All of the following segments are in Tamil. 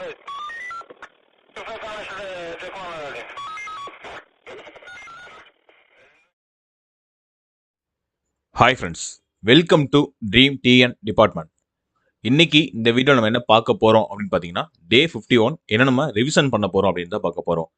Hi friends, welcome to dream TN department. இன்னைக்கு இந்த வீடியோ நம்ம என்ன பார்க்க போகிறோம் அப்படின்னு பார்த்தீங்கன்னா, டே 51 என்ன நம்ம ரிவிஷன் பண்ண போகிறோம் அப்படின்னு தான் பார்க்க போகிறோம்.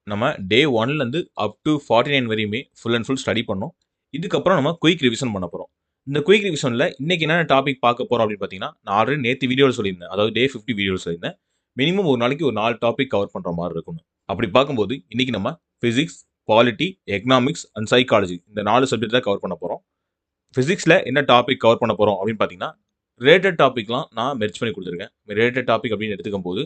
நம்ம டே 1லேருந்து அப் டு 49 வரையுமே ஃபுல் அண்ட் ஃபுல் ஸ்டடி பண்ணோம். இதுக்கப்புறம் நம்ம குயிக் ரிவிஷன் பண்ண போகிறோம். இந்த குயிக் ரிவிஷனில் இன்னைக்கு என்னென்ன டாபிக் பார்க்க போகிறோம் அப்படின்னு பார்த்தீங்கன்னா, நான் ஆல்ரெடி நேற்று வீடியோவில் சொல்லியிருந்தேன், அதாவது டே 50 வீடியோவில் சொல்லியிருந்தேன். மினிமம் ஒரு நாளைக்கு ஒரு 4 டாபிக் கவர் பண்ணுற மாதிரி இருக்கணும். அப்படி பார்க்கும்போது இன்னைக்கு நம்ம physics, polity, economics and psychology இந்த 4 சப்ஜெக்ட் தான் கவர் பண்ண போகிறோம். ஃபிசிக்ஸில் என்ன டாபிக் கவர் பண்ண போகிறோம் அப்படின்னு பார்த்தீங்கன்னா, ரிலேட்டட் டாபிக்லாம் நான் மெர்ஜ் பண்ணி கொடுத்துருக்கேன். ரிலேட்டட் டாபிக் அப்படின்னு எடுத்துக்கும் போது,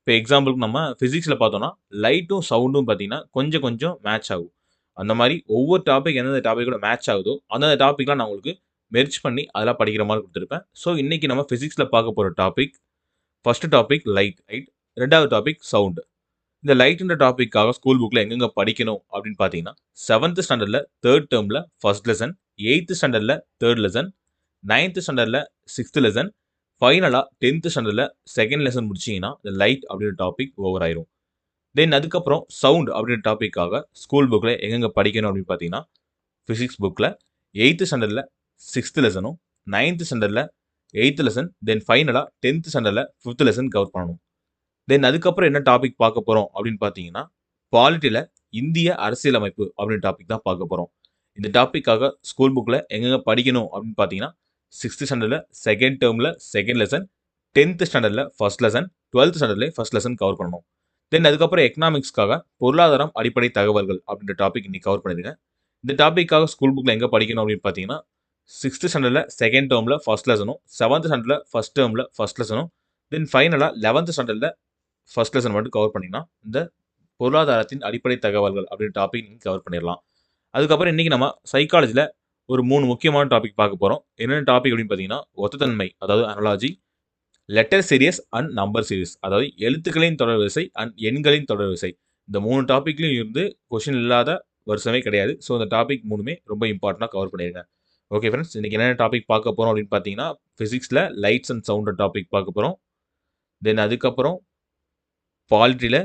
இப்போ எக்ஸாம்பிளுக்கு நம்ம ஃபிசிக்ஸில் பார்த்தோம்னா லைட்டும் சவுண்டும் பார்த்தீங்கன்னா கொஞ்சம் கொஞ்சம் மேட்ச் ஆகும். அந்த மாதிரி ஒவ்வொரு டாபிக் எந்தெந்த டாப்பிக்கோட மேட்ச் ஆகுதோ அந்தந்த டாப்பிக்லாம் நான் உங்களுக்கு மெர்ஜ் பண்ணி அதெல்லாம் படிக்கிற மாதிரி கொடுத்துருப்பேன். ஸோ இன்றைக்கி நம்ம ஃபிசிக்ஸில் பார்க்க போகிற டாபிக், ஃபஸ்ட்டு டாபிக் லைட், ரெண்டாவது டாபிக் சவுண்டு. இந்த லைட்ன்ற டாப்பிக்காக ஸ்கூல் புக்கில் எங்கெங்கே படிக்கணும் அப்படின்னு பார்த்தீங்கன்னா, 7th ஸ்டாண்டர்டில் 3rd டேர்மில் ஃபர்ஸ்ட் லெசன், 8th ஸ்டாண்டர்டில் 3rd லெசன், 9th ஸ்டாண்டர்டில் 6th லெசன், ஃபைனலாக 10th ஸ்டாண்டர்டில் 2nd லெசன் முடிச்சிங்கன்னா இந்த லைட் அப்படின்ற டாபிக் ஓவர் ஆயிரும். தென் அதுக்கப்புறம் சவுண்ட் அப்படின்ற டாப்பிக்காக ஸ்கூல் புக்கில் எங்கெங்கே படிக்கணும் அப்படின்னு பார்த்தீங்கன்னா, ஃபிசிக்ஸ் புக்கில் 8th ஸ்டாண்டர்டில் 6th லெசனும், 9th ஸ்டாண்டர்டில் 8th லெசன், தென் ஃபைனலாக 10th ஸ்டாண்டர்டில் 5th லெசன் கவர் பண்ணணும். தென் அதுக்கப்புறம் என்ன டாபிக் பார்க்க போகிறோம் அப்படின்னு பார்த்தீங்கன்னா, பாலிட்டியில் இந்திய அரசியலமைப்பு அப்படின்ற டாபிக் தான் பார்க்க போகிறோம். இந்த டாப்பிக்காக ஸ்கூல் புக்கில் எங்கெங்கே படிக்கணும் அப்படின்னு பார்த்தீங்கன்னா, 6th ஸ்டாண்டர்டில் 2nd டேர்மில் 2nd லெசன், 10th ஸ்டாண்டர்டில் ஃபர்ஸ்ட் லெசன், 12th ஸ்டாண்டர்டில் ஃபர்ஸ்ட் லெசன் கவர் பண்ணணும். தென் அதுக்கப்புறம் எக்கனாமிக்ஸ்க்காக பொருளாதாரம் அடிப்படை தகவல்கள் அப்படின்ற டாபிக் இன்னைக்கு கவர் பண்ணியிருக்கேன். இந்த டாப்பிக்காக ஸ்கூல் புக்கில் எங்கே படிக்கணும் அப்படின்னு பார்த்தீங்கன்னா, 6th ஸ்டாண்டர்டில் 2nd டேர்மில் ஃபர்ஸ்ட் லெசனும், 7th ஸ்டாண்டர்டில் ஃபர்ஸ்ட் டேர்மில் ஃபர்ஸ்ட் லெசனும், தென் ஃபைனலாக 11th ஸ்டாண்டர்டில் ஃபர்ஸ்ட் லெசன் மட்டும் கவர் பண்ணிங்கன்னா இந்த பொருளாதாரத்தின் அடிப்படை தகவல்கள் அப்படின்ற டாபிக் நீங்கள் கவர் பண்ணிடலாம். அதுக்கப்புறம் இன்றைக்கி நம்ம சைக்காலஜியில் ஒரு 3 முக்கியமான டாபிக் பார்க்க போகிறோம். என்னென்ன டாபிக் அப்படின்னு பார்த்தீங்கன்னா, ஒத்தத்தன்மை அதாவது analogy, letter serious and number serious அதாவது எழுத்துக்களின் தொடர் வரிசை அண்ட் எண்களின் தொடர் வரிசை. இந்த 3 டாப்பிக்லையும் இருந்து கொஷின் இல்லாத வருஷமே கிடையாது. ஸோ இந்த டாபிக் 3மே ரொம்ப இம்பார்ட்டண்டாக கவர் பண்ணிடுங்க. ஓகே ஃப்ரெண்ட்ஸ், இன்றைக்கி என்னென்ன டாபிக் பார்க்க போகிறோம் அப்படின்னு பார்த்தீங்கன்னா, ஃபிசிக்ஸில் லைட்ஸ் அண்ட் சவுண்ட் டாபிக் பார்க்க போகிறோம். தென் அதுக்கப்புறம் பாலிட்டியில்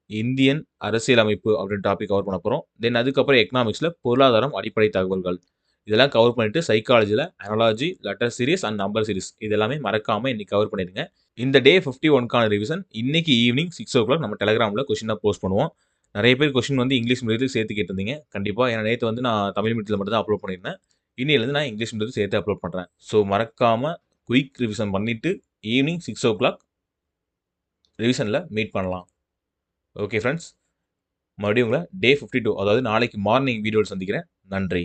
இந்தியன் அரசியலமைப்பு அப்படின்ற டாபிக் கவர் பண்ண போகிறோம். தென் அதுக்கப்புறம் எக்கனாமிக்ஸில் பொருளாதாரம் அடிப்படை தகவல்கள் இதெல்லாம் கவர் பண்ணிவிட்டு, சைக்காலஜியில் analogy, letter series and number series இதெல்லாமே மறக்காமல் இன்றைக்கி கவர் பண்ணிடுங்க. இந்த டே 51க்கான ரிவிஷன் இன்னைக்கு ஈவினிங் 6 o'clock நம்ம டெலகிராமில் கொஷினாக போஸ்ட் பண்ணுவோம். நிறைய பேர் கொஷின் வந்து இங்கிலீஷ் மீடியத்துக்கு சேர்த்து கேட்டிருந்தீங்க. கண்டிப்பாக ஏன்னா நேற்று வந்து நான் தமிழ் மீடியத்தில் மட்டும் தான் அப்லோட் பண்ணியிருந்தேன். இன்னிலேருந்து நான் இங்கிலீஷ் மீடியத்துக்கு சேர்த்து அப்லோட் பண்ணுறேன். ஸோ மறக்காமல் குயிக் ரிவிஷன் பண்ணிவிட்டு ஈவினிங் 6 o'clock ரிவிஷனில் மீட் பண்ணலாம். ஓகே ஃப்ரெண்ட்ஸ், மறுபடியும் உங்களை டே 52 அதாவது நாளைக்கு மார்னிங் வீடியோவில் சந்திக்கிறேன். நன்றி.